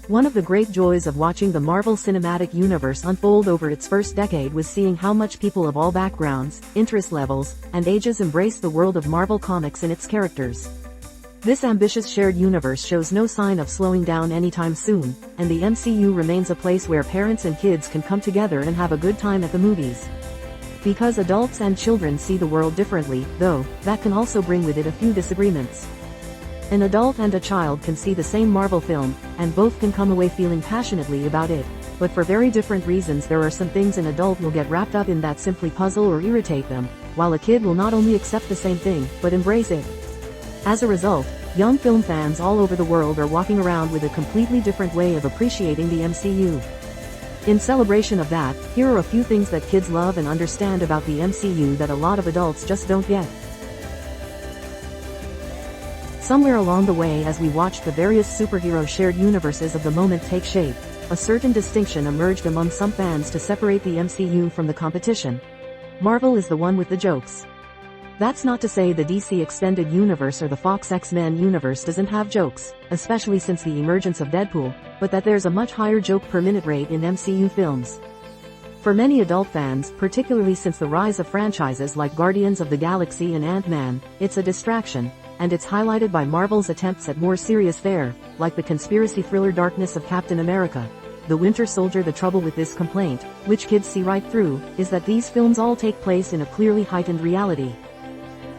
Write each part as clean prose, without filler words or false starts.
One of the great joys of watching the Marvel Cinematic Universe unfold over its first decade was seeing how much people of all backgrounds, interest levels, and ages embrace the world of Marvel Comics and its characters. This ambitious shared universe shows no sign of slowing down anytime soon, and the MCU remains a place where parents and kids can come together and have a good time at the movies. Because adults and children see the world differently, though, that can also bring with it a few disagreements. An adult and a child can see the same Marvel film, and both can come away feeling passionately about it, but for very different reasons. There are some things an adult will get wrapped up in that simply puzzle or irritate them, while a kid will not only accept the same thing, but embrace it. As a result, young film fans all over the world are walking around with a completely different way of appreciating the MCU. In celebration of that, here are a few things that kids love and understand about the MCU that a lot of adults just don't get. Somewhere along the way, as we watched the various superhero shared universes of the moment take shape, a certain distinction emerged among some fans to separate the MCU from the competition. Marvel is the one with the jokes. That's not to say the DC Extended Universe or the Fox X-Men universe doesn't have jokes, especially since the emergence of Deadpool, but that there's a much higher joke per minute rate in MCU films. For many adult fans, particularly since the rise of franchises like Guardians of the Galaxy and Ant-Man, it's a distraction, and it's highlighted by Marvel's attempts at more serious fare, like the conspiracy thriller darkness of Captain America, The Winter Soldier. The trouble with this complaint, which kids see right through, is that these films all take place in a clearly heightened reality.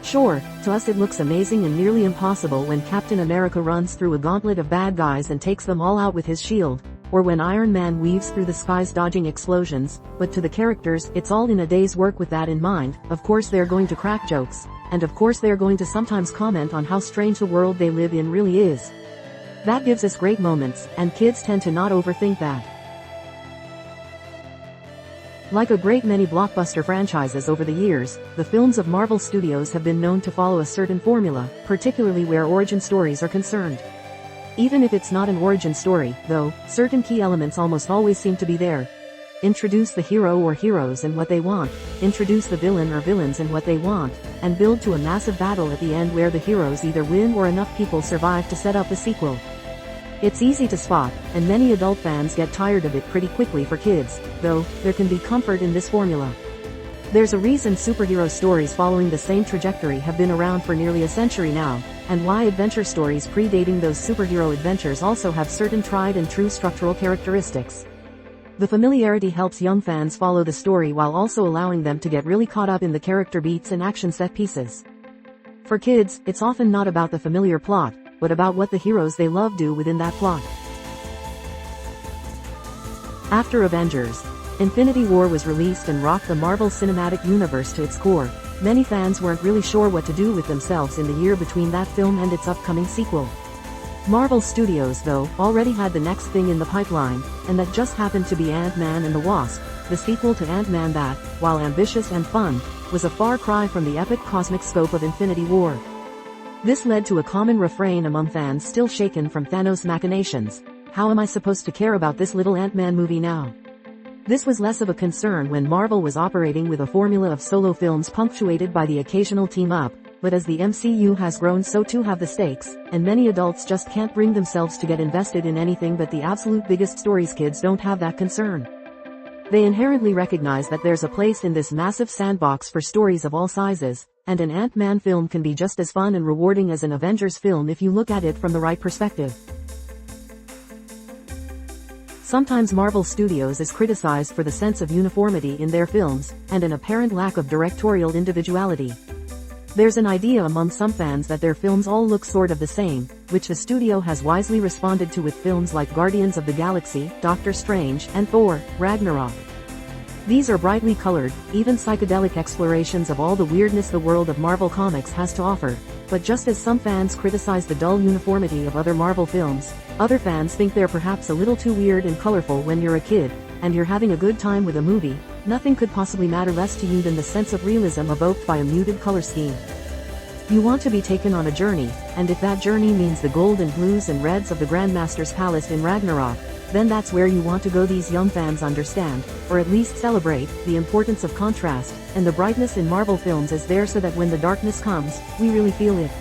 Sure, to us it looks amazing and nearly impossible when Captain America runs through a gauntlet of bad guys and takes them all out with his shield, or when Iron Man weaves through the skies dodging explosions, but to the characters, it's all in a day's work. With that in mind, of course they're going to crack jokes, and of course they're going to sometimes comment on how strange the world they live in really is. That gives us great moments, and kids tend to not overthink that. Like a great many blockbuster franchises over the years, the films of Marvel Studios have been known to follow a certain formula, particularly where origin stories are concerned. Even if it's not an origin story, though, certain key elements almost always seem to be there. Introduce the hero or heroes and what they want, introduce the villain or villains and what they want, and build to a massive battle at the end where the heroes either win or enough people survive to set up the sequel. It's easy to spot, and many adult fans get tired of it pretty quickly. For kids, though, there can be comfort in this formula. There's a reason superhero stories following the same trajectory have been around for nearly a century now, and why adventure stories predating those superhero adventures also have certain tried and true structural characteristics. The familiarity helps young fans follow the story while also allowing them to get really caught up in the character beats and action set pieces. For kids, it's often not about the familiar plot, but about what the heroes they love do within that plot. After Avengers, Infinity War was released and rocked the Marvel Cinematic Universe to its core, many fans weren't really sure what to do with themselves in the year between that film and its upcoming sequel. Marvel Studios, though, already had the next thing in the pipeline, and that just happened to be Ant-Man and the Wasp, the sequel to Ant-Man that, while ambitious and fun, was a far cry from the epic cosmic scope of Infinity War. This led to a common refrain among fans still shaken from Thanos' machinations: how am I supposed to care about this little Ant-Man movie now? This was less of a concern when Marvel was operating with a formula of solo films punctuated by the occasional team-up, but as the MCU has grown, so too have the stakes, and many adults just can't bring themselves to get invested in anything but the absolute biggest stories. Kids don't have that concern. They inherently recognize that there's a place in this massive sandbox for stories of all sizes, and an Ant-Man film can be just as fun and rewarding as an Avengers film if you look at it from the right perspective. Sometimes Marvel Studios is criticized for the sense of uniformity in their films, and an apparent lack of directorial individuality. There's an idea among some fans that their films all look sort of the same, which the studio has wisely responded to with films like Guardians of the Galaxy, Doctor Strange, and Thor: Ragnarok. These are brightly colored, even psychedelic explorations of all the weirdness the world of Marvel Comics has to offer. But just as some fans criticize the dull uniformity of other Marvel films, other fans think they're perhaps a little too weird and colorful. When you're a kid, and you're having a good time with a movie, nothing could possibly matter less to you than the sense of realism evoked by a muted color scheme. You want to be taken on a journey, and if that journey means the gold and blues and reds of the Grandmaster's palace in Ragnarok, then that's where you want to go. These young fans understand, or at least celebrate, the importance of contrast, and the brightness in Marvel films is there so that when the darkness comes, we really feel it.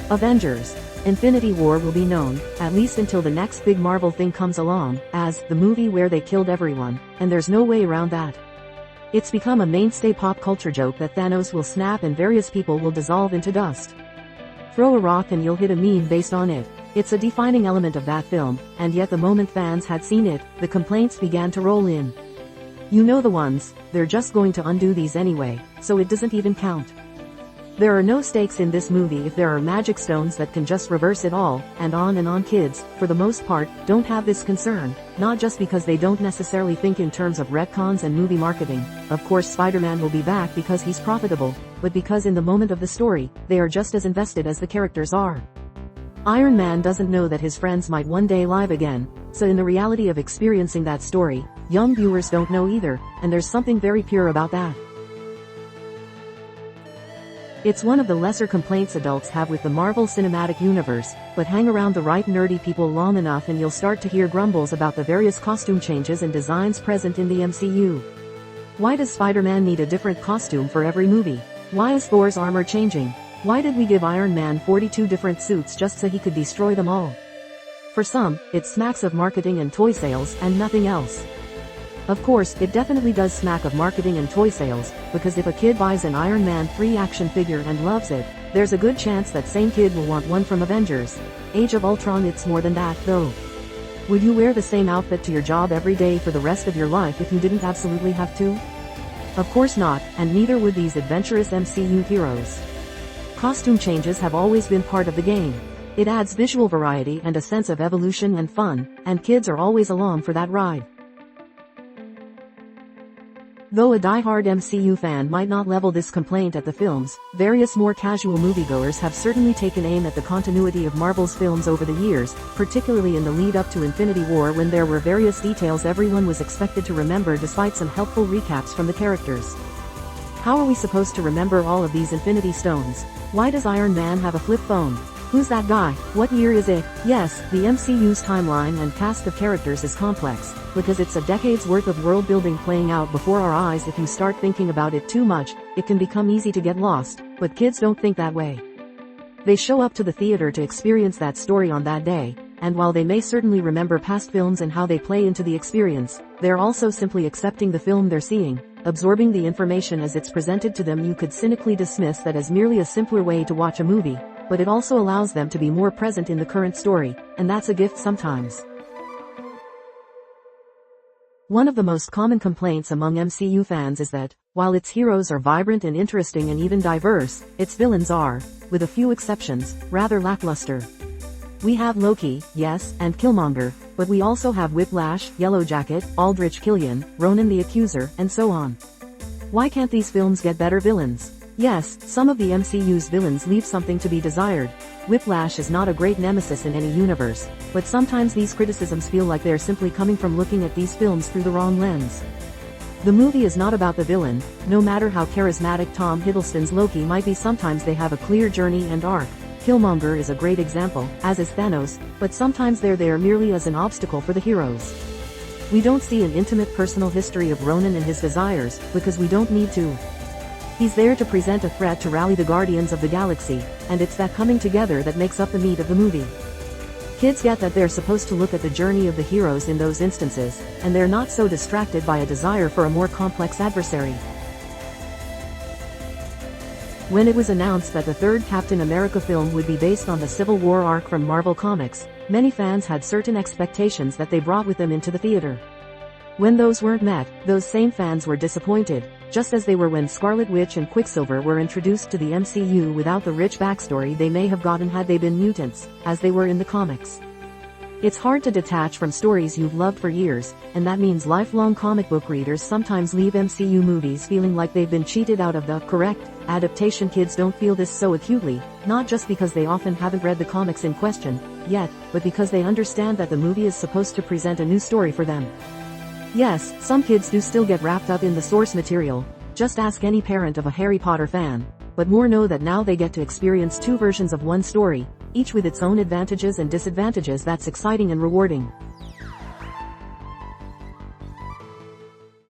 Avengers. Infinity War will be known, at least until the next big Marvel thing comes along, as the movie where they killed everyone, and there's no way around that. It's become a mainstay pop culture joke that Thanos will snap and various people will dissolve into dust. Throw a rock and you'll hit a meme based on it. It's a defining element of that film, and yet the moment fans had seen it, the complaints began to roll in. You know the ones, they're just going to undo these anyway, so it doesn't even count. There are no stakes in this movie if there are magic stones that can just reverse it all, and on. Kids, for the most part, don't have this concern, not just because they don't necessarily think in terms of retcons and movie marketing. Of course Spider-Man will be back because he's profitable, but because in the moment of the story, they are just as invested as the characters are. Iron Man doesn't know that his friends might one day live again, so in the reality of experiencing that story, young viewers don't know either, and there's something very pure about that. It's one of the lesser complaints adults have with the Marvel Cinematic Universe, but hang around the right nerdy people long enough and you'll start to hear grumbles about the various costume changes and designs present in the MCU. Why does Spider-Man need a different costume for every movie? Why is Thor's armor changing? Why did we give Iron Man 42 different suits just so he could destroy them all? For some, it smacks of marketing and toy sales and nothing else. Of course, it definitely does smack of marketing and toy sales, because if a kid buys an Iron Man 3 action figure and loves it, there's a good chance that same kid will want one from Avengers. Age of Ultron. It's more than that, though. Would you wear the same outfit to your job every day for the rest of your life if you didn't absolutely have to? Of course not, and neither would these adventurous MCU heroes. Costume changes have always been part of the game. It adds visual variety and a sense of evolution and fun, and kids are always along for that ride. Though a die-hard MCU fan might not level this complaint at the films, various more casual moviegoers have certainly taken aim at the continuity of Marvel's films over the years, particularly in the lead-up to Infinity War when there were various details everyone was expected to remember despite some helpful recaps from the characters. How are we supposed to remember all of these Infinity Stones? Why does Iron Man have a flip phone? Who's that guy? What year is it? Yes, the MCU's timeline and cast of characters is complex, because it's a decade's worth of world building playing out before our eyes. If you start thinking about it too much, it can become easy to get lost, but kids don't think that way. They show up to the theater to experience that story on that day, and while they may certainly remember past films and how they play into the experience, they're also simply accepting the film they're seeing, absorbing the information as it's presented to them. You could cynically dismiss that as merely a simpler way to watch a movie, but it also allows them to be more present in the current story, and that's a gift sometimes. One of the most common complaints among MCU fans is that, while its heroes are vibrant and interesting and even diverse, its villains are, with a few exceptions, rather lackluster. We have Loki, yes, and Killmonger, but we also have Whiplash, Yellowjacket, Aldrich Killian, Ronan the Accuser, and so on. Why can't these films get better villains? Yes, some of the MCU's villains leave something to be desired. Whiplash is not a great nemesis in any universe, but sometimes these criticisms feel like they're simply coming from looking at these films through the wrong lens. The movie is not about the villain, no matter how charismatic Tom Hiddleston's Loki might be. Sometimes they have a clear journey and arc. Killmonger is a great example, as is Thanos, but sometimes they're there merely as an obstacle for the heroes. We don't see an intimate personal history of Ronan and his desires, because we don't need to. He's there to present a threat to rally the Guardians of the Galaxy, and it's that coming together that makes up the meat of the movie. Kids get that they're supposed to look at the journey of the heroes in those instances, and they're not so distracted by a desire for a more complex adversary. When it was announced that the third Captain America film would be based on the Civil War arc from Marvel Comics, many fans had certain expectations that they brought with them into the theater. When those weren't met, those same fans were disappointed, just as they were when Scarlet Witch and Quicksilver were introduced to the MCU without the rich backstory they may have gotten had they been mutants, as they were in the comics. It's hard to detach from stories you've loved for years, and that means lifelong comic book readers sometimes leave MCU movies feeling like they've been cheated out of the correct adaptation. Kids don't feel this so acutely, not just because they often haven't read the comics in question yet, but because they understand that the movie is supposed to present a new story for them. Yes, some kids do still get wrapped up in the source material, just ask any parent of a Harry Potter fan, but more know that now they get to experience two versions of one story, each with its own advantages and disadvantages. That's exciting and rewarding.